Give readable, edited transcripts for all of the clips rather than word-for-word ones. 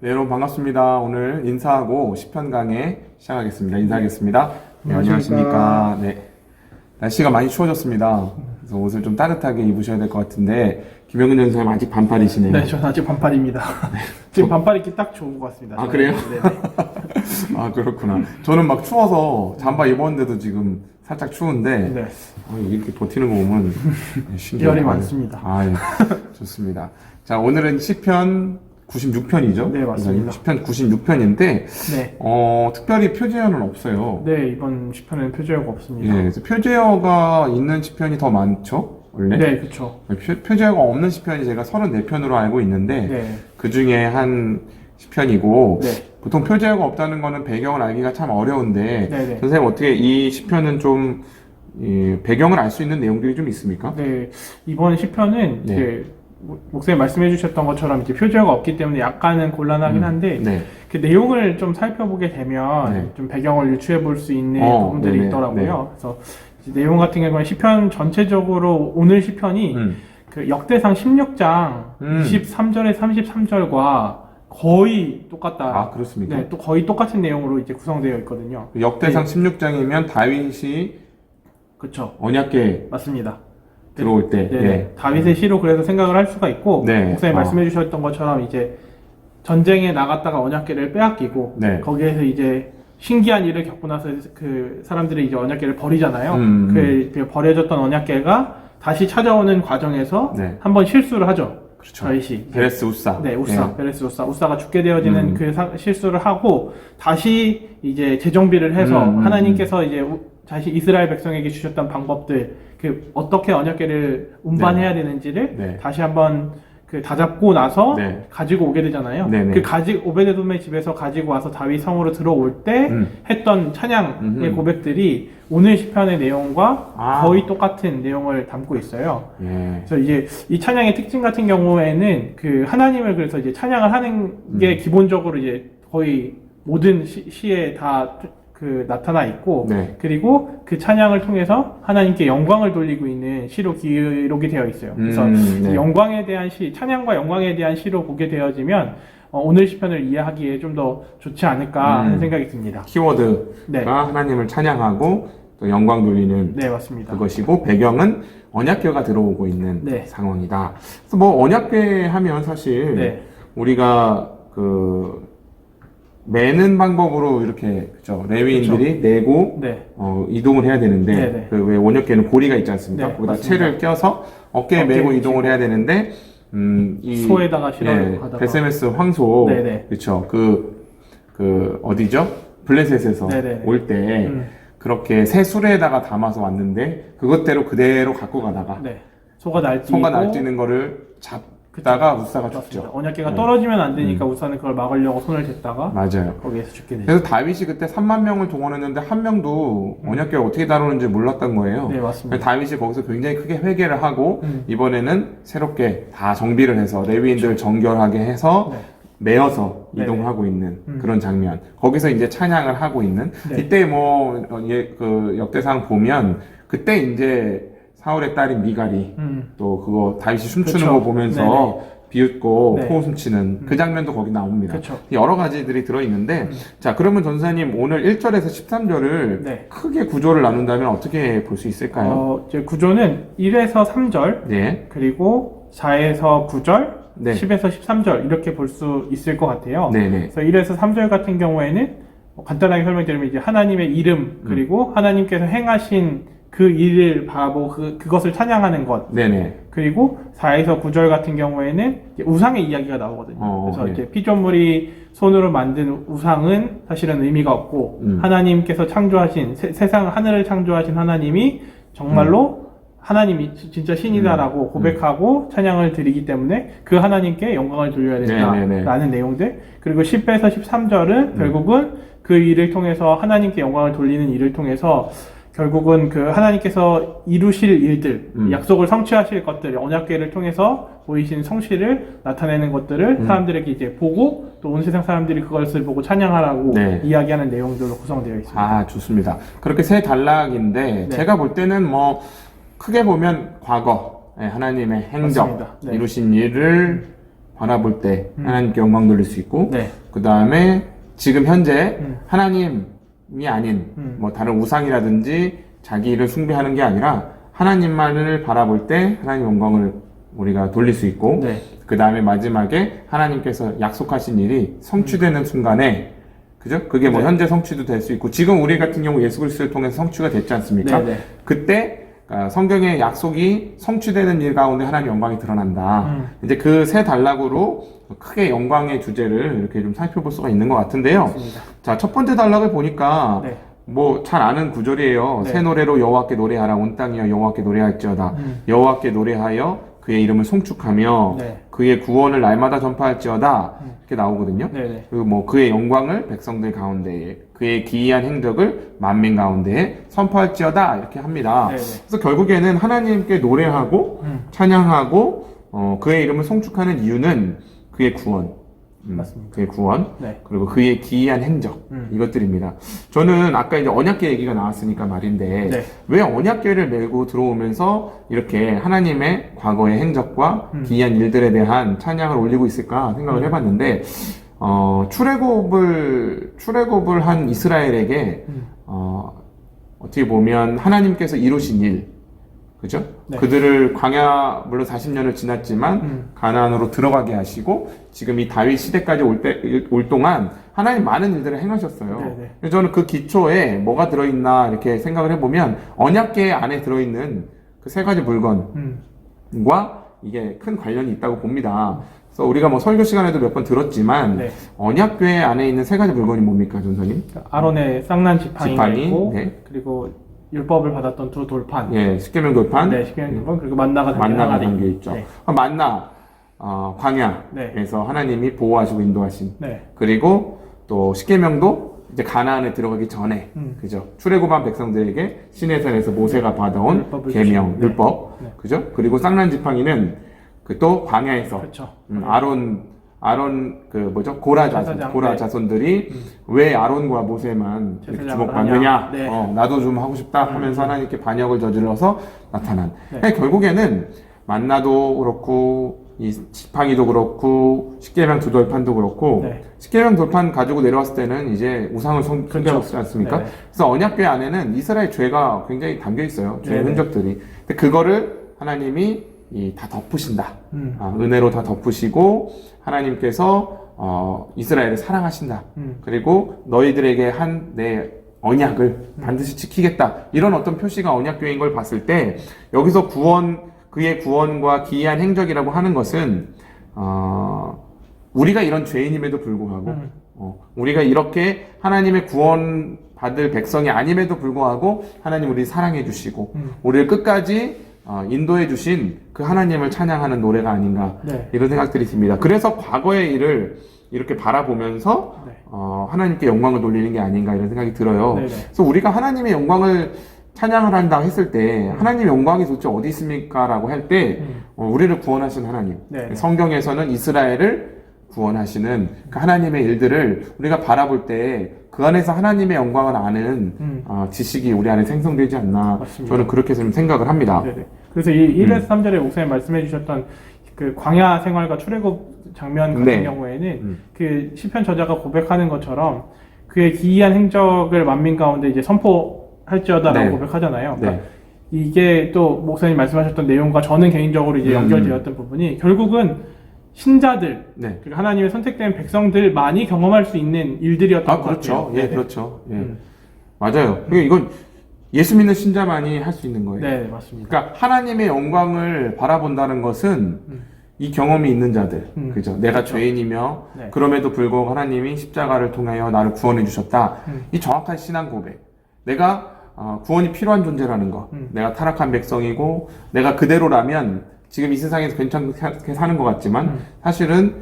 네, 여러분 반갑습니다. 오늘 인사하고 시편 강해 시작하겠습니다. 인사하겠습니다. 네, 안녕하십니까. 네, 날씨가 많이 추워졌습니다. 그래서 옷을 좀 따뜻하게 입으셔야 될 것 같은데 김영근 전사님 아직 반팔이시네요. 네, 저는 아직 반팔입니다. 지금 반팔 입기 딱 좋은 것 같습니다. 아, 그래요? 네네. 아, 그렇구나. 저는 막 추워서 잠바 입었는데도 지금 살짝 추운데 네. 이렇게 버티는 거 보면 신기하다. 열이 많습니다. 아, 예. 좋습니다. 자, 오늘은 시편 96편이죠? 네, 맞습니다. 시편 96편인데 네. 특별히 표제어는 없어요. 네, 이번 시편에는 표제어가 없습니다. 예, 그래서 표제어가 있는 시편이 더 많죠? 원래? 네, 그렇죠. 표제어가 없는 시편이 제가 34편으로 알고 있는데 네. 그 중에 한 시편이고 네. 보통 표제어가 없다는 거는 배경을 알기가 참 어려운데 네네. 선생님 어떻게 이 시편은 좀 배경을 알 수 있는 내용들이 좀 있습니까? 네, 이번 시편은 네. 이제 목사님 말씀해 주셨던 것처럼 이제 표제어가 없기 때문에 약간은 곤란하긴 한데 네. 그 내용을 좀 살펴보게 되면 네. 좀 배경을 유추해 볼 수 있는 부분들이 네네. 있더라고요. 네. 그래서 이제 내용 같은 경우는 시편 전체적으로 오늘 시편이 그 역대상 16장 23절에 33절과 거의 똑같다. 아, 그렇습니까? 네, 또 거의 똑같은 내용으로 이제 구성되어 있거든요. 역대상 16장이면 다윗이 그렇죠. 언약궤 맞습니다. 들어올 때. 네, 예. 다윗의 시로 그래서 생각을 할 수가 있고 네. 목사님 말씀해 주셨던 것처럼 이제 전쟁에 나갔다가 언약궤를 빼앗기고 네. 거기에서 이제 신기한 일을 겪고 나서 그 사람들이 이제 언약궤를 버리잖아요. 그 버려졌던 언약궤가 다시 찾아오는 과정에서 네. 한번 실수를 하죠. 그렇죠. 다윗이. 베레스 우사. 네, 우사, 베레스 우사가 죽게 되어지는 그 실수를 하고 다시 이제 재정비를 해서 하나님께서 이제 다시 이스라엘 백성에게 주셨던 방법들, 그 어떻게 언약궤를 운반해야 되는지를 네. 다시 한번 그 다잡고 나서 네. 가지고 오게 되잖아요. 네네. 그 오베데돔의 집에서 가지고 와서 다윗 성으로 들어올 때 했던 찬양의 고백들이 오늘 시편의 내용과 거의 똑같은 내용을 담고 있어요. 예. 그래서 이제 이 찬양의 특징 같은 경우에는 그 하나님을 그래서 이제 찬양을 하는 게 기본적으로 이제 거의 모든 시에 다 그 나타나 있고 네. 그리고 그 찬양을 통해서 하나님께 영광을 돌리고 있는 시로 기록이 되어 있어요. 그래서 네. 영광에 대한 시, 찬양과 영광에 대한 시로 보게 되어지면 오늘 시편을 이해하기에 좀 더 좋지 않을까 하는 생각이 듭니다. 키워드가 네. 하나님을 찬양하고 또 영광 돌리는 네, 맞습니다. 그것이고 배경은 언약궤가 들어오고 있는 네. 상황이다. 그래서 뭐 언약궤 하면 사실 네. 우리가 그 매는 방법으로 이렇게 그죠 레위인들이 내고 네. 이동을 해야 되는데 네네. 그 왜 원역궤는 고리가 있지 않습니까? 네, 거기다 맞습니다. 채를 껴서 어깨에 어깨에 메고 이동을 쥐고. 해야 되는데 이 소에다가 실어가다가. 베세메스 황소 네네. 그렇죠 그 어디죠? 블레셋에서 네네. 올 때 그렇게 새 수레에다가 담아서 왔는데 그것대로 그대로 갖고 가다가 네. 소가 날뛰고 소가 날뛰는 거를 잡다가 우사가 죽죠. 언약궤가 떨어지면 안 되니까 우사는 그걸 막으려고 손을 댔다가 맞아요. 거기에서 죽게 되죠. 그래서 다윗이 그때 3만 명을 동원했는데 한 명도 언약궤를 어떻게 다루는지 몰랐던 거예요. 네, 맞습니다. 그래서 다윗이 거기서 굉장히 크게 회개를 하고 이번에는 새롭게 다 정비를 해서 레위인들 정결하게 해서 네. 메어서 네네. 이동을 하고 있는 그런 장면. 거기서 이제 찬양을 하고 있는 네. 이때 그 역대상 보면 그때 이제 사울의 딸인 미갈이 또 그거 다윗이 춤추는 그쵸. 거 보면서 네네. 비웃고 네. 코웃음 치는 그 장면도 거기 나옵니다. 그쵸. 여러 가지들이 들어있는데 자 그러면 전사님 오늘 1절에서 13절을 네. 크게 구조를 나눈다면 어떻게 볼 수 있을까요? 이제 구조는 1에서 3절, 네. 그리고 4에서 9절, 네. 10에서 13절 이렇게 볼 수 있을 것 같아요. 네네. 그래서 1에서 3절 같은 경우에는 간단하게 설명드리면 이제 하나님의 이름 그리고 하나님께서 행하신 그 일을 바라보고 그것을 찬양하는 것. 네네. 그리고 4에서 9절 같은 경우에는 이제 우상의 이야기가 나오거든요. 그래서 네. 이제 피조물이 손으로 만든 우상은 사실은 의미가 없고 하나님께서 창조하신 세상 하늘을 창조하신 하나님이 정말로 하나님이 진짜 신이다라고 고백하고 찬양을 드리기 때문에 그 하나님께 영광을 돌려야 된다라는 내용들. 그리고 10에서 13절은 결국은 그 일을 통해서 하나님께 영광을 돌리는 일을 통해서 결국은 그 하나님께서 이루실 일들, 약속을 성취하실 것들, 언약궤를 통해서 보이신 성실을 나타내는 것들을 사람들에게 이제 보고 또 온 세상 사람들이 그것을 보고 찬양하라고 네. 이야기하는 내용들로 구성되어 있습니다. 아 좋습니다. 그렇게 세 단락인데 네. 제가 볼 때는 뭐 크게 보면 과거 하나님의 행적 맞습니다. 네. 이루신 일을 바라볼 때 하나님께 영광 돌릴 수 있고, 네. 그 다음에 지금 현재 하나님이 아닌 뭐 다른 우상이라든지 자기를 숭배하는 게 아니라 하나님만을 바라볼 때 하나님 영광을 우리가 돌릴 수 있고, 네. 그 다음에 마지막에 하나님께서 약속하신 일이 성취되는 순간에, 그죠? 그게 뭐 네. 현재 성취도 될 수 있고, 지금 우리 같은 경우 예수 그리스도를 통해서 성취가 됐지 않습니까? 네, 네. 그때 성경의 약속이 성취되는 일 가운데 하나님 영광이 드러난다. 이제 그 세 단락으로 크게 영광의 주제를 이렇게 좀 살펴볼 수가 있는 것 같은데요. 맞습니다. 자, 첫 번째 단락을 보니까 네. 뭐 잘 아는 구절이에요. 네. 새 노래로 여호와께 노래하라. 온 땅이여 여호와께 노래할지어다. 여호와께 노래하여 그의 이름을 송축하며 네. 그의 구원을 날마다 전파할지어다. 이렇게 나오거든요. 네, 네. 그리고 뭐 그의 영광을 백성들 가운데에, 그의 기이한 행적을 만민 가운데에 선포할지어다. 이렇게 합니다. 네, 네. 그래서 결국에는 하나님께 노래하고 찬양하고 그의 이름을 송축하는 이유는 그의 구원. 맞습니다. 그의 구원, 네. 그리고 그의 기이한 행적, 이것들입니다. 저는 아까 이제 언약궤 얘기가 나왔으니까 말인데, 네. 왜 언약궤를 메고 들어오면서 이렇게 하나님의 과거의 행적과 기이한 일들에 대한 찬양을 올리고 있을까 생각을 해봤는데, 출애굽을 한 이스라엘에게, 어떻게 보면 하나님께서 이루신 일, 그죠? 네. 그들을 광야 물론 40년을 지났지만 가나안으로 들어가게 하시고 지금 이 다윗 시대까지 올 동안 하나님 많은 일들을 행하셨어요. 네, 네. 그래서 저는 그 기초에 뭐가 들어있나 이렇게 생각을 해보면 언약궤 안에 들어있는 그 세 가지 물건과 이게 큰 관련이 있다고 봅니다. 그래서 우리가 뭐 설교 시간에도 몇 번 들었지만 네. 언약궤 안에 있는 세 가지 물건이 뭡니까, 전사님? 아론의 쌍난 지팡이가 지팡이, 있고, 네. 그리고 율법을 받았던 두 돌판. 예, 십계명 돌판. 네, 십계명 돌판. 그리고 만나가 만나가 담겨 있죠. 네. 만나, 광야에서 네. 하나님이 보호하시고 인도하신. 네. 그리고 또 십계명도 이제 가나안에 들어가기 전에, 그죠? 출애굽한 백성들에게 시내산에서 모세가 받아온 율법을 계명, 주신, 네. 율법, 네. 그죠? 그리고 쌍난 지팡이는 그 또 광야에서 그렇죠. 아론 그 뭐죠? 고라 제사장, 자손들이 왜 아론과 모세만 이렇게 제사장을 주목받느냐? 하냐? 네. 나도 좀 하고 싶다 하면서 하나님께 반역을 저질러서 나타난. 네. 결국에는 만나도 그렇고 이 지팡이도 그렇고 십계명 두 돌판도 그렇고 네. 십계명 돌판 가지고 내려왔을 때는 이제 우상을 숭배하지 않습니까? 네네. 그래서 언약궤 안에는 이스라엘 죄가 굉장히 담겨 있어요. 죄의 네네. 흔적들이. 근데 그거를 하나님이 다 덮으신다. 은혜로 다 덮으시고 하나님께서 이스라엘을 사랑하신다. 그리고 너희들에게 한 내 언약을 반드시 지키겠다. 이런 어떤 표시가 언약궤인 걸 봤을 때 여기서 그의 구원과 기이한 행적이라고 하는 것은 우리가 이런 죄인임에도 불구하고 우리가 이렇게 하나님의 구원 받을 백성이 아님에도 불구하고 하나님 우리를 사랑해 주시고 우리를 끝까지 인도해 주신 그 하나님을 찬양하는 노래가 아닌가 네. 이런 생각들이 듭니다. 그래서 과거의 일을 이렇게 바라보면서 네. 하나님께 영광을 돌리는 게 아닌가 이런 생각이 들어요. 네네. 그래서 우리가 하나님의 영광을 찬양을 한다 했을 때 하나님의 영광이 도대체 어디 있습니까? 라고 할 때 우리를 구원하신 하나님. 네. 성경에서는 이스라엘을 구원하시는 그 하나님의 일들을 우리가 바라볼 때 그 안에서 하나님의 영광을 아는 지식이 우리 안에 생성되지 않나. 맞습니다. 저는 그렇게 좀 생각을 합니다. 네네. 그래서 이 1에서 3절에 목사님 말씀해 주셨던 그 광야 생활과 출애굽 장면 같은 네. 경우에는 그 시편 저자가 고백하는 것처럼 그의 기이한 행적을 만민 가운데 이제 선포할지어다라고 네. 고백하잖아요. 그러니까 네. 이게 또 목사님 말씀하셨던 내용과 저는 개인적으로 이제 연결되었던 부분이 결국은 신자들, 네. 그러니까 하나님의 선택된 백성들만이 경험할 수 있는 일들이었던 것 그렇죠. 같아요. 예, 네네. 그렇죠. 예. 맞아요. 그러니까 이건 예수 믿는 신자만이 할 수 있는 거예요. 네, 맞습니다. 그러니까 하나님의 영광을 바라본다는 것은 이 경험이 있는 자들, 그죠? 내가 그렇죠. 죄인이며 네. 그럼에도 불구하고 하나님이 십자가를 통하여 나를 구원해 주셨다. 이 정확한 신앙 고백. 내가 구원이 필요한 존재라는 것. 내가 타락한 백성이고 내가 그대로라면 지금 이 세상에서 괜찮게 사는 것 같지만 사실은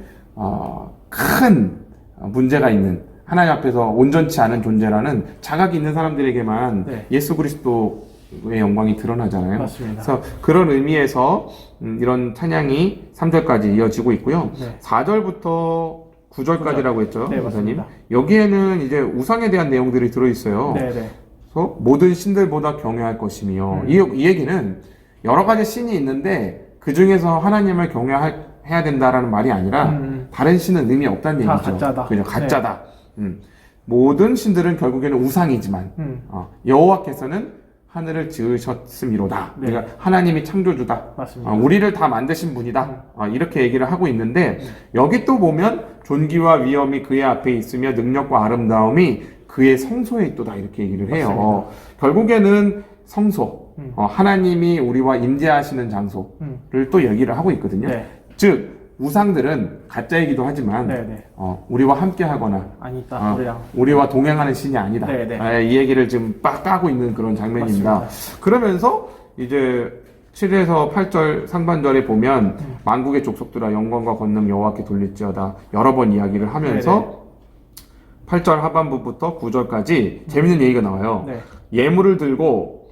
큰 문제가 있는 하나님 앞에서 온전치 않은 존재라는 자각이 있는 사람들에게만 네. 예수 그리스도의 영광이 드러나잖아요. 맞습니다. 그래서 그런 의미에서 이런 찬양이 3절까지 이어지고 있고요. 네. 4절부터 9절까지라고 했죠, 네, 목사님. 맞습니다. 여기에는 이제 우상에 대한 내용들이 들어있어요. 네네. 그래서 모든 신들보다 경외할 것이며 이 얘기는 여러 가지 신이 있는데 그 중에서 하나님을 경외해야 해야 된다라는 말이 아니라 다른 신은 의미 없다는 다 얘기죠. 가짜다. 그냥 가짜다. 모든 신들은 결국에는 우상이지만 여호와께서는 하늘을 지으셨음이로다. 네. 그러니까 하나님이 창조주다. 맞습니다. 우리를 다 만드신 분이다. 이렇게 얘기를 하고 있는데 여기 또 보면 존귀와 위엄이 그의 앞에 있으며 능력과 아름다움이 그의 성소에 있도다. 이렇게 얘기를 해요. 맞습니다. 결국에는 성소, 하나님이 우리와 임재하시는 장소를 또 얘기를 하고 있거든요. 네. 즉 우상들은 가짜이기도 하지만 네. 우리와 함께하거나 아니다. 우리와 동행하는 신이 아니다. 네. 이 얘기를 지금 빡 까고 있는 그런 장면입니다. 맞습니다. 그러면서 이제 7에서 8절 상반절에 보면 만국의 족속들아 영광과 권능 여호와께 돌릴지어다 여러 번 이야기를 하면서 8절 하반부부터 9절까지 재밌는 얘기가 나와요. 네. 예물을 들고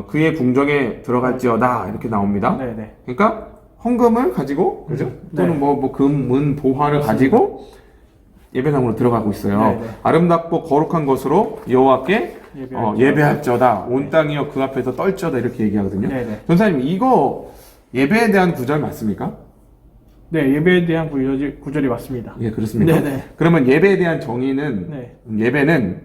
그의 궁정에 들어갈지어다 이렇게 나옵니다. 네. 그러니까 헌금을 가지고 그죠? 또는 뭐 금, 은, 보화를 가지고 예배당으로 들어가고 있어요. 네. 아름답고 거룩한 것으로 여호와께 예배할지어다. 온 네. 땅이여 그 앞에서 떨지어다 이렇게 얘기하거든요. 네. 전사님 이거 예배에 대한 구절 맞습니까? 네, 예배에 대한 구절이 맞습니다. 예, 그렇습니다. 네. 그러면 예배에 대한 정의는 예배는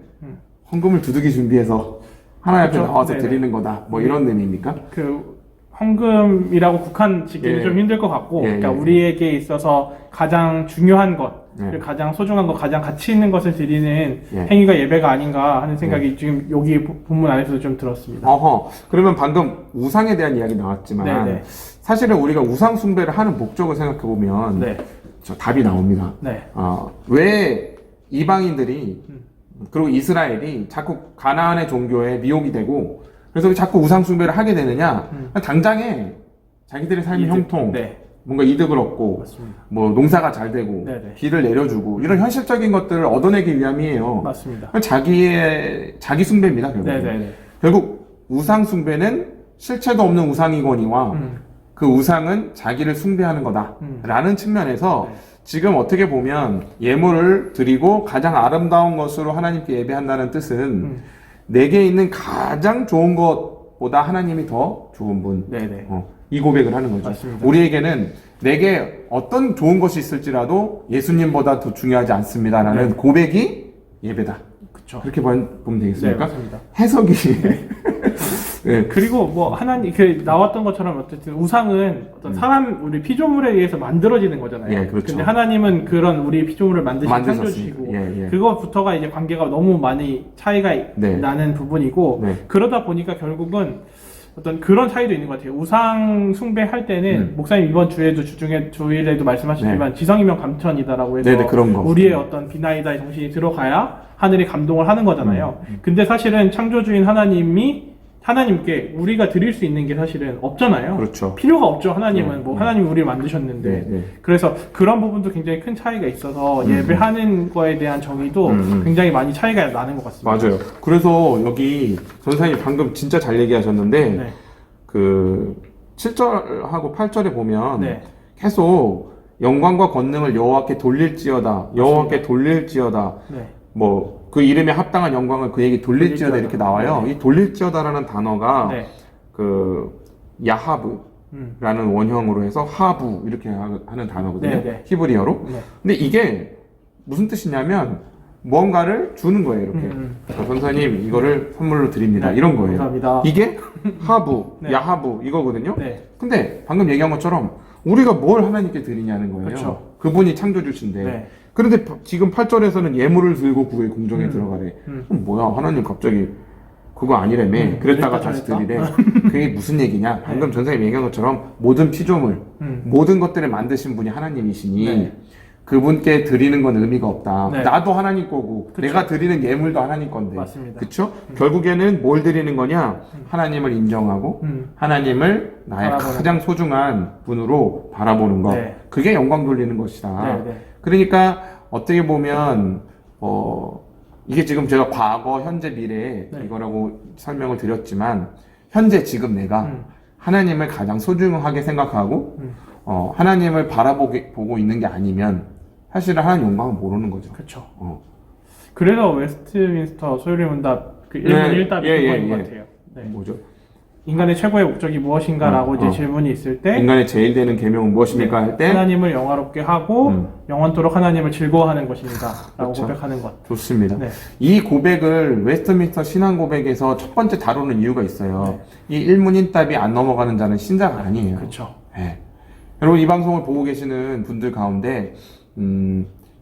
헌금을 두둑이 준비해서 하나님 앞에 그렇죠. 나와서 네네. 드리는 거다. 뭐 이런 의미입니까? 그 헌금이라고 국한짓기는 좀 힘들 것 같고, 그러니까 우리에게 있어서 가장 중요한 것, 가장 소중한 것, 가장 가치 있는 것을 드리는 행위가 예배가 아닌가 하는 생각이 지금 여기 본문 안에서도 좀 들었습니다. 그러면 방금 우상에 대한 이야기 나왔지만 사실은 우리가 우상 숭배를 하는 목적을 생각해 보면 저 답이 나옵니다. 왜 이방인들이 그리고 이스라엘이 자꾸 가나안의 종교에 미혹이 되고 그래서 자꾸 우상 숭배를 하게 되느냐? 당장에 자기들의 삶의 형통, 뭔가 이득을 얻고, 맞습니다. 뭐 농사가 잘 되고, 비를 내려주고 이런 현실적인 것들을 얻어내기 위함이에요. 맞습니다. 자기 숭배입니다. 결국 우상 숭배는 실체도 없는 우상이거니와 그 우상은 자기를 숭배하는 거다라는 측면에서 지금 어떻게 보면 예물을 드리고 가장 아름다운 것으로 하나님께 예배한다는 뜻은 내게 있는 가장 좋은 것보다 하나님이 더 좋은 분. 이 고백을 하는 거죠. 맞습니다. 우리에게는 내게 어떤 좋은 것이 있을지라도 예수님보다 더 중요하지 않습니다라는 고백이 예배다. 그렇죠. 그렇게 보면 되겠습니까? 네, 맞습니다. 해석이 그리고 뭐 하나님 나왔던 것처럼 어쨌든 우상은 어떤 사람 우리 피조물에 의해서 만들어지는 거잖아요. 그렇죠. 근데 하나님은 그런 우리 피조물을 만드신 창조주시고 그것부터가 이제 관계가 너무 많이 차이가 나는 부분이고 그러다 보니까 결국은 어떤 그런 차이도 있는 것 같아요. 우상 숭배할 때는 목사님 이번 주일에도 말씀하셨지만 지성이면 감천이다라고 해서 그런 거. 우리의 어떤 비나이다의 정신이 들어가야 하늘이 감동을 하는 거잖아요. 근데 사실은 창조주인 하나님께 우리가 드릴 수 있는 게 사실은 없잖아요. 그렇죠. 필요가 없죠. 하나님은 하나님이 우리를 만드셨는데 그래서 그런 부분도 굉장히 큰 차이가 있어서 예배하는 거에 대한 정의도 굉장히 많이 차이가 나는 것 같습니다. 맞아요. 그래서 여기 전사님 방금 진짜 잘 얘기하셨는데 그 7절하고 8절에 보면 계속 영광과 권능을 여호와께 돌릴지어다. 여호와께 돌릴지어다. 뭐 그 이름에 합당한 영광을 그에게 돌릴지어다 이렇게 나와요. 이 돌릴지어다라는 단어가 그 야하브라는 원형으로 해서 하부 이렇게 하는 단어거든요. 히브리어로. 근데 이게 무슨 뜻이냐면 뭔가를 주는 거예요. 이렇게. 전사님 이거를 선물로 드립니다. 이런 거예요. 감사합니다. 이게 하부, 야하부 이거거든요. 근데 방금 얘기한 것처럼 우리가 뭘 하나님께 드리냐는 거예요. 그렇죠. 그분이 창조주신데. 그런데 지금 8절에서는 예물을 들고 그의 궁정에 들어가래. 그럼 뭐야 하나님 갑자기 그거 아니라며 그랬다가 다시 드리래. 그게 무슨 얘기냐. 방금 전사님이 얘기한 것처럼 모든 피조물 모든 것들을 만드신 분이 하나님이시니 그분께 드리는 건 의미가 없다. 나도 하나님 거고 내가 드리는 예물도 하나님 건데. 그쵸? 결국에는 뭘 드리는 거냐? 하나님을 인정하고 하나님을 나의 가장 소중한 분으로 바라보는 것. 그게 영광 돌리는 것이다. 그러니까 어떻게 보면 이게 지금 제가 과거, 현재, 미래 이거라고 설명을 드렸지만 현재 지금 내가 하나님을 가장 소중하게 생각하고 하나님을 바라보고 있는 게 아니면 사실은 하나님 영광을 모르는 거죠. 그렇죠. 그래서 웨스트민스터 소요리 문답 그 1분 1답이 그거인 것 같아요. 뭐죠? 인간의 최고의 목적이 무엇인가라고 이제 질문이 있을 때 인간의 제일 되는 계명은 무엇입니까? 할 때 하나님을 영화롭게 하고 영원토록 하나님을 즐거워하는 것입니다. 라고 그렇죠. 고백하는 것. 좋습니다. 네. 이 고백을 웨스트민스터 신앙 고백에서 첫 번째 다루는 이유가 있어요. 이 일문인답이 안 넘어가는 자는 신자가 아니에요. 그렇죠. 네. 여러분 이 방송을 보고 계시는 분들 가운데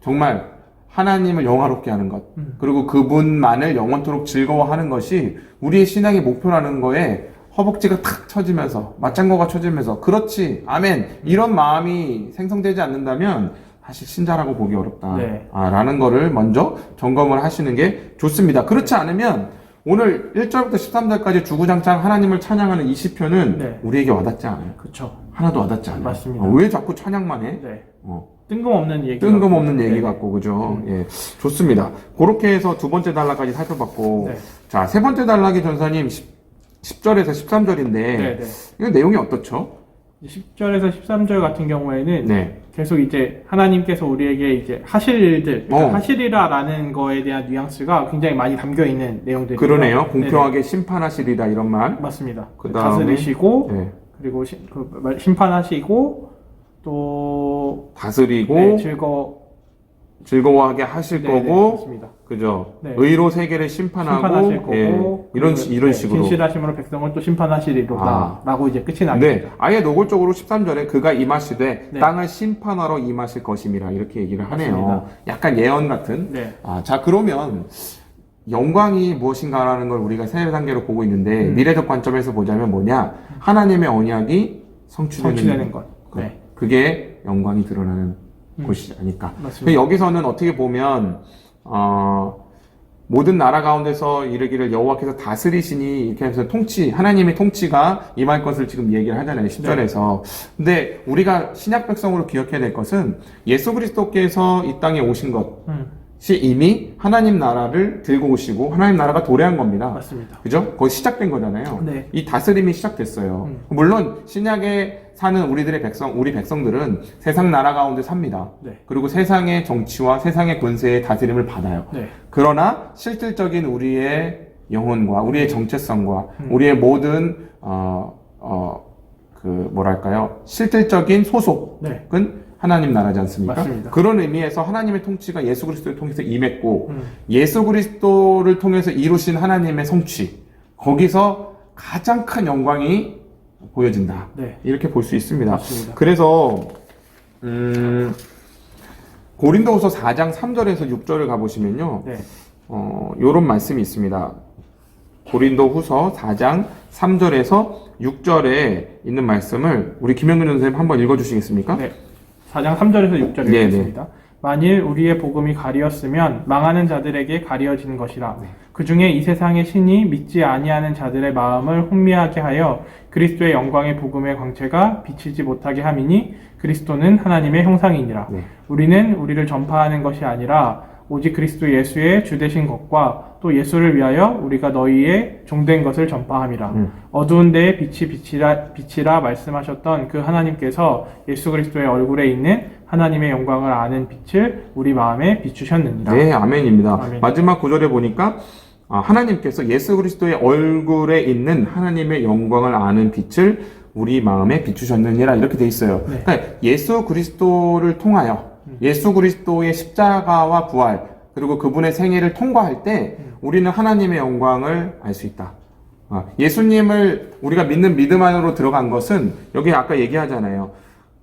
정말 하나님을 영화롭게 하는 것 그리고 그분만을 영원토록 즐거워하는 것이 우리의 신앙의 목표라는 거에 허벅지가 탁 쳐지면서 맞장구가 쳐지면서 그렇지 아멘 이런 마음이 생성되지 않는다면 사실 신자라고 보기 어렵다 라는 거를 먼저 점검을 하시는 게 좋습니다. 그렇지 않으면 오늘 1절부터 13절까지 주구장창 하나님을 찬양하는 이 시편은 우리에게 와닿지 않아요. 그렇죠. 하나도 와닿지 않아요. 맞습니다. 왜 자꾸 찬양만 해? 뜬금없는 얘기. 뜬금없는 얘기 같고, 그죠? 예. 좋습니다. 그렇게 해서 두 번째 단락까지 살펴봤고, 자, 세 번째 단락이 전사님 10절에서 13절인데, 이거 내용이 어떻죠? 10절에서 13절 같은 경우에는 계속 이제 하나님께서 우리에게 이제 하실 일들, 그러니까 하시리라라는 거에 대한 뉘앙스가 굉장히 많이 담겨 있는 내용들이에요. 그러네요. 공평하게 심판하시리라 이런 말. 맞습니다. 그다음에 다스리시고, 그리고 심판하시고, 또 다스리고 즐거워하게 하실 거고, 맞습니다. 그죠? 의로 세계를 심판하실 거고, 이런 식으로 진실하심으로 백성을 또 심판하시리로다라고 이제 끝이 나겠죠. 아예 노골적으로 13절에 그가 임하시되 땅을 심판하러 임하실 것임이라 이렇게 얘기를 하네요. 맞습니다. 약간 예언 같은. 자 그러면 영광이 무엇인가라는 걸 우리가 세 단계로 보고 있는데 미래적 관점에서 보자면 뭐냐? 하나님의 언약이 성취되는 것. 그게 영광이 드러나는 곳이 아닐까. 여기서는 어떻게 보면 모든 나라 가운데서 이르기를 여호와께서 다스리시니 이렇게 해서 하나님의 통치가 임할 것을 지금 얘기를 하잖아요. 10절에서. 근데 우리가 신약 백성으로 기억해야 될 것은 예수 그리스도께서 이 땅에 오신 것이 이미 하나님 나라를 들고 오시고 하나님 나라가 도래한 겁니다. 맞습니다. 그죠? 거기 시작된 거잖아요. 이 다스림이 시작됐어요. 물론 신약에 사는 우리 백성들은 세상 나라 가운데 삽니다. 그리고 세상의 정치와 세상의 권세의 다스림을 받아요. 그러나 실질적인 우리의 영혼과 우리의 정체성과 우리의 모든 실질적인 소속은 하나님 나라지 않습니까? 맞습니다. 그런 의미에서 하나님의 통치가 예수 그리스도를 통해서 임했고 예수 그리스도를 통해서 이루신 하나님의 성취 거기서 가장 큰 영광이 보여진다. 이렇게 볼 수 있습니다. 맞습니다. 그래서 고린도후서 4장 3절에서 6절을 가보시면요. 요런 말씀이 있습니다. 고린도후서 4장 3절에서 6절에 있는 말씀을 우리 김영근 선생님 한번 읽어주시겠습니까? 4장 3절에서 6절 읽겠습니다. 만일 우리의 복음이 가리었으면 망하는 자들에게 가리어지는 것이라. 그 중에 이 세상의 신이 믿지 아니하는 자들의 마음을 혼미하게 하여 그리스도의 영광의 복음의 광채가 비치지 못하게 함이니 그리스도는 하나님의 형상이니라. 우리는 우리를 전파하는 것이 아니라 오직 그리스도 예수의 주되신 것과 또 예수를 위하여 우리가 너희의 종된 것을 전파함이라. 어두운 데에 빛이 비치라 말씀하셨던 그 하나님께서 예수 그리스도의 얼굴에 있는 하나님의 영광을 아는 빛을 우리 마음에 비추셨느니라. 네, 아멘입니다. 아멘. 마지막 구절에 보니까 하나님께서 예수 그리스도의 얼굴에 있는 하나님의 영광을 아는 빛을 우리 마음에 비추셨느니라 이렇게 돼 있어요. 그러니까 예수 그리스도를 통하여 예수 그리스도의 십자가와 부활 그리고 그분의 생애를 통과할 때 우리는 하나님의 영광을 알 수 있다. 예수님을 우리가 믿는 믿음 안으로 들어간 것은 여기 아까 얘기하잖아요.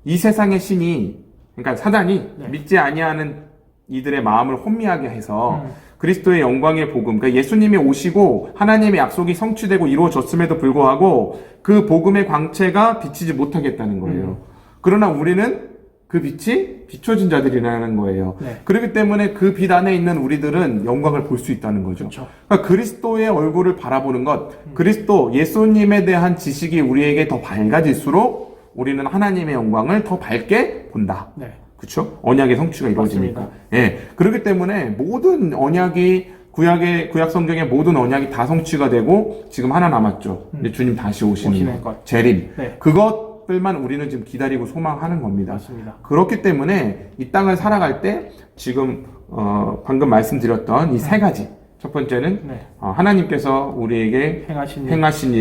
이 세상의 신이 그러니까 사단이 믿지 아니하는 이들의 마음을 혼미하게 해서 그리스도의 영광의 복음, 그러니까 예수님이 오시고 하나님의 약속이 성취되고 이루어졌음에도 불구하고 그 복음의 광채가 비치지 못하겠다는 거예요. 그러나 우리는 그 빛이 비춰진 자들이라는 거예요. 그렇기 때문에 그 빛 안에 있는 우리들은 영광을 볼 수 있다는 거죠. 그러니까 그리스도의 얼굴을 바라보는 것, 그리스도, 예수님에 대한 지식이 우리에게 더 밝아질수록 우리는 하나님의 영광을 더 밝게 본다. 그렇죠? 언약의 성취가 이루어지니까. 그렇기 때문에 모든 언약이 구약 성경의 모든 언약이 다 성취가 되고 지금 하나 남았죠. 이제 주님 다시 오시는 것. 재림. 그것들만 우리는 지금 기다리고 소망하는 겁니다. 맞습니다. 그렇기 때문에 이 땅을 살아갈 때 지금 방금 말씀드렸던 이 세 가지 첫 번째는 네. 하나님께서 우리에게 행하신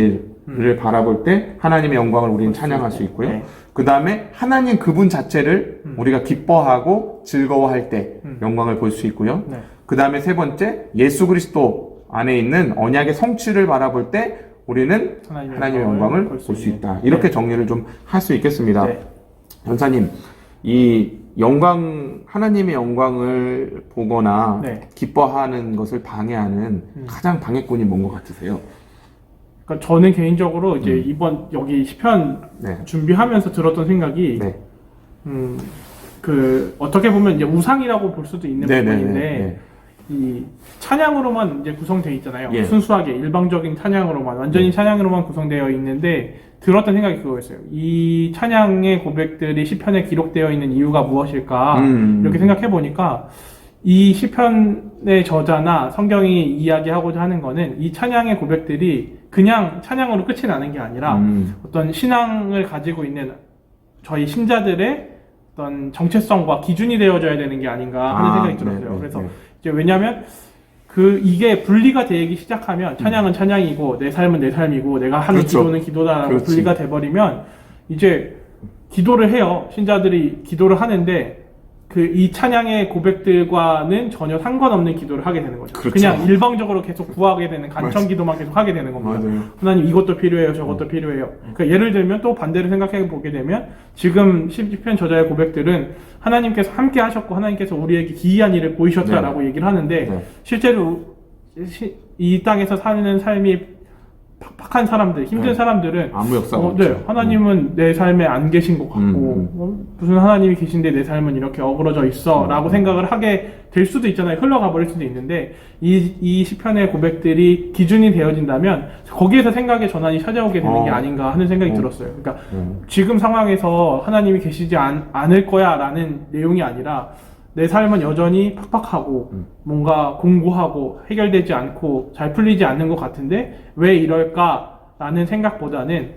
일을 바라볼 때 하나님의 영광을 우리는 찬양할 수 있고요. 네. 그 다음에 하나님 그분 자체를 우리가 기뻐하고 즐거워할 때 영광을 볼 수 있고요. 네. 그 다음에 세 번째, 예수 그리스도 안에 있는 언약의 성취를 바라볼 때 우리는 하나님의 영광을 볼 수 있다. 이렇게 네. 정리를 좀 할 수 있겠습니다. 네. 전사님, 이 하나님의 영광을 보거나 네. 기뻐하는 것을 방해하는 가장 방해꾼이 뭔 것 같으세요? 그러니까 저는 개인적으로 이제 이번 여기 시편 네. 준비하면서 들었던 생각이 네. 그 어떻게 보면 이제 우상이라고 볼 수도 있는 네, 부분인데 네, 네. 이 찬양으로만 이제 구성되어 있잖아요. 예. 순수하게 일방적인 찬양으로만 완전히 찬양으로만 구성되어 있는데 들었던 생각이 그거였어요. 이 찬양의 고백들이 시편에 기록되어 있는 이유가 무엇일까 이렇게 생각해 보니까 이 시편의 저자나 성경이 이야기하고자 하는 거는 이 찬양의 고백들이 그냥 찬양으로 끝이 나는 게 아니라 어떤 신앙을 가지고 있는 저희 신자들의 어떤 정체성과 기준이 되어져야 되는 게 아닌가 하는 생각이 들었어요. 네, 그래서 네. 이제 왜냐하면 이게 분리가 되기 시작하면 찬양은 찬양이고 내 삶은 내 삶이고 내가 하는 그렇죠. 기도는 기도다라고 그렇지. 분리가 돼버리면 이제 기도를 해요. 신자들이 기도를 하는데 이 찬양의 고백들과는 전혀 상관없는 기도를 하게 되는 거죠. 그렇죠. 그냥 일방적으로 계속 구하게 되는 간청 기도만 계속 하게 되는 겁니다. 맞아요. 하나님 이것도 필요해요, 저것도 필요해요. 그러니까 예를 들면 또 반대로 생각해 보게 되면 지금 시편 저자의 고백들은 하나님께서 함께 하셨고 하나님께서 우리에게 기이한 일을 보이셨다라고 얘기를 하는데 네. 실제로 이 땅에서 사는 삶이 팍팍한 사람들, 힘든 네. 사람들은 아무 역사가 없죠. 네, 하나님은 내 삶에 안 계신 것 같고 무슨 하나님이 계신데 내 삶은 이렇게 어그러져 있어 라고 생각을 하게 될 수도 있잖아요. 흘러가 버릴 수도 있는데 이 시편의 고백들이 기준이 되어진다면 거기에서 생각의 전환이 찾아오게 되는 게 아닌가 하는 생각이 들었어요. 그러니까 지금 상황에서 하나님이 계시지 않을 거야 라는 내용이 아니라 내 삶은 여전히 팍팍하고 뭔가 공고하고 해결되지 않고 잘 풀리지 않는 것 같은데 왜 이럴까라는 생각보다는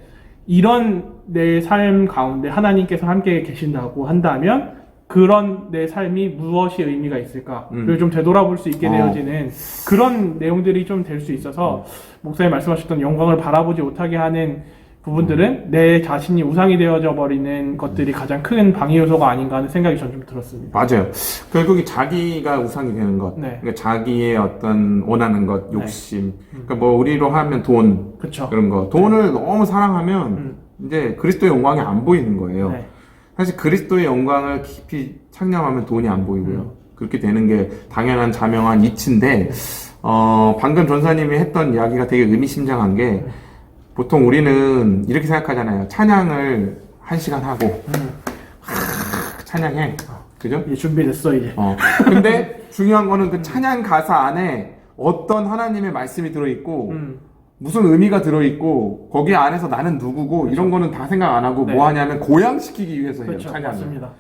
이런 내 삶 가운데 하나님께서 함께 계신다고 한다면 그런 내 삶이 무엇이 의미가 있을까를 좀 되돌아볼 수 있게 되어지는 그런 내용들이 좀 될 수 있어서 목사님 말씀하셨던 영광을 바라보지 못하게 하는 부분들은 내 자신이 우상이 되어져 버리는 것들이 가장 큰 방해 요소가 아닌가 하는 생각이 전 좀 들었습니다. 맞아요. 결국에 자기가 우상이 되는 것, 네. 그러니까 자기의 어떤 원하는 것, 욕심, 그러니까 뭐 우리로 하면 돈, 그쵸. 그런 거, 돈을 너무 사랑하면 이제 그리스도의 영광이 안 보이는 거예요. 네. 사실 그리스도의 영광을 깊이 창념하면 돈이 안 보이고요. 그렇게 되는 게 당연한 자명한 이치인데, 방금 전사님이 했던 이야기가 되게 의미심장한 게, 보통 우리는 이렇게 생각하잖아요. 찬양을 1시간 하고, 찬양해. 그죠? 이제 준비됐어 이제. 근데 중요한 거는 그 찬양 가사 안에 어떤 하나님의 말씀이 들어있고, 무슨 의미가 들어있고, 거기 안에서 나는 누구고, 이런 거는 다 생각 안 하고 네. 뭐 하냐면 고양시키기 위해서 해요. 그렇죠. 찬양을. 맞습니다.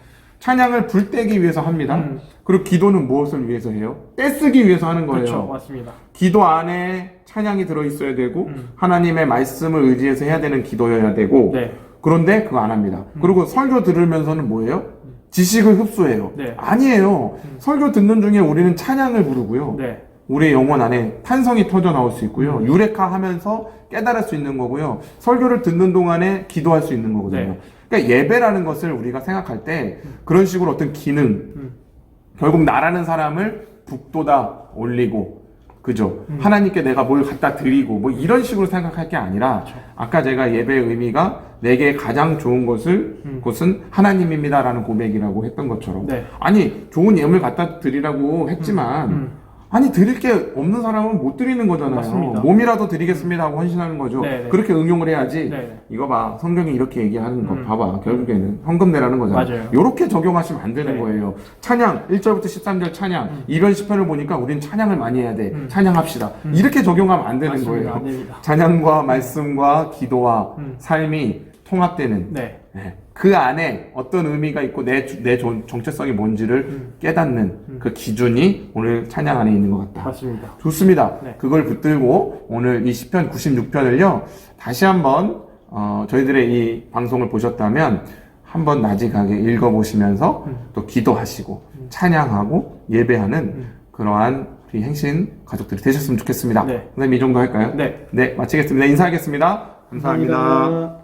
찬양을 불때기 위해서 합니다. 그리고 기도는 무엇을 위해서 해요? 떼쓰기 위해서 하는 거예요. 그렇죠. 맞습니다. 기도 안에 찬양이 들어있어야 되고 하나님의 말씀을 의지해서 해야 되는 기도여야 되고 네. 그런데 그거 안 합니다. 그리고 설교 들으면서는 뭐예요? 지식을 흡수해요. 네. 아니에요. 설교 듣는 중에 우리는 찬양을 부르고요. 네. 우리의 영혼 안에 탄성이 터져 나올 수 있고요. 유레카하면서 깨달을 수 있는 거고요. 설교를 듣는 동안에 기도할 수 있는 거거든요. 네. 그러니까 예배라는 것을 우리가 생각할 때 그런 식으로 어떤 기능, 결국 나라는 사람을 북돋아 올리고, 그죠? 하나님께 내가 뭘 갖다 드리고, 뭐 이런 식으로 생각할 게 아니라, 아까 제가 예배의 의미가 내게 가장 좋은 곳은 하나님입니다라는 고백이라고 했던 것처럼. 네. 아니, 좋은 예물 갖다 드리라고 했지만, 아니 드릴 게 없는 사람은 못 드리는 거잖아요. 맞습니다. 몸이라도 드리겠습니다 하고 헌신하는 거죠. 네네. 그렇게 응용을 해야지. 네네. 이거 봐, 성경이 이렇게 얘기하는 거 봐봐. 결국에는 헌금 내라는 거잖아요. 맞아요. 요렇게 적용하시면 안 되는 네. 거예요. 찬양 1절부터 13절 찬양 이변 시편을 보니까 우리는 찬양을 많이 해야 돼. 찬양합시다. 이렇게 적용하면 안 되는 맞습니다. 거예요. 안 됩니다. 찬양과 말씀과 기도와 삶이 통합되는 네. 네. 그 안에 어떤 의미가 있고 내 정체성이 뭔지를 깨닫는 그 기준이 오늘 찬양 안에 있는 것 같다. 맞습니다. 좋습니다. 네. 그걸 붙들고 오늘 이 시편 96편을요 다시 한번 저희들의 이 방송을 보셨다면 한번 나직하게 읽어보시면서 또 기도하시고 찬양하고 예배하는 그러한 우리 행신 가족들이 되셨으면 좋겠습니다. 네. 선생님 이 정도 할까요? 네. 네, 마치겠습니다. 인사하겠습니다. 감사합니다.